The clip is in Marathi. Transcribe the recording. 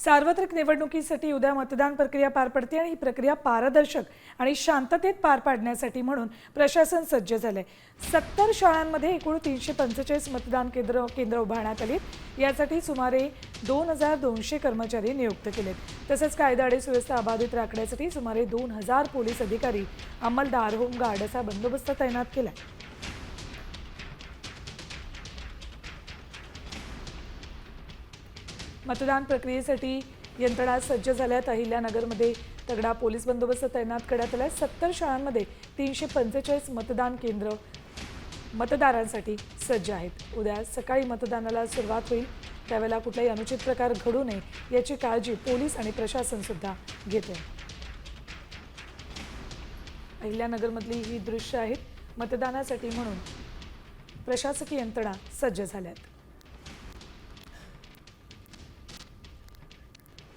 सार्वत्रिक निवडणुकीसाठी उद्या मतदान प्रक्रिया पार पडते आणि ही प्रक्रिया पारदर्शक आणि शांततेत पार पाडण्यासाठी म्हणून प्रशासन सज्ज झाले। 70 शाळांमध्ये एकूण 345 मतदान केंद्र उभारण्यात आली। यासाठी सुमारे 2200 कर्मचारी नियुक्त केलेत। तसेच कायदा आणि सुव्यवस्था अबाधित राखण्यासाठी सुमारे 2000 पोलीस अधिकारी, अंमलदार, होमगार्ड असा बंदोबस्त तैनात केला। मतदान प्रक्रियेसाठी यंत्रणा सज्ज झाल्यात। अहिल्यानगरमध्ये तगडा पोलीस बंदोबस्त तैनात करण्यात आलाय। 70 शाळांमध्ये 345 मतदान केंद्र मतदारांसाठी सज्ज आहेत। उद्या सकाळी मतदानाला सुरुवात होईल, त्यावेळेला कुठलाही अनुचित प्रकार घडू नये याची काळजी पोलीस आणि प्रशासन सुद्धा घेते। अहिल्यानगरमधली ही दृश्य आहेत। मतदानासाठी म्हणून प्रशासकीय यंत्रणा सज्ज झाल्यात।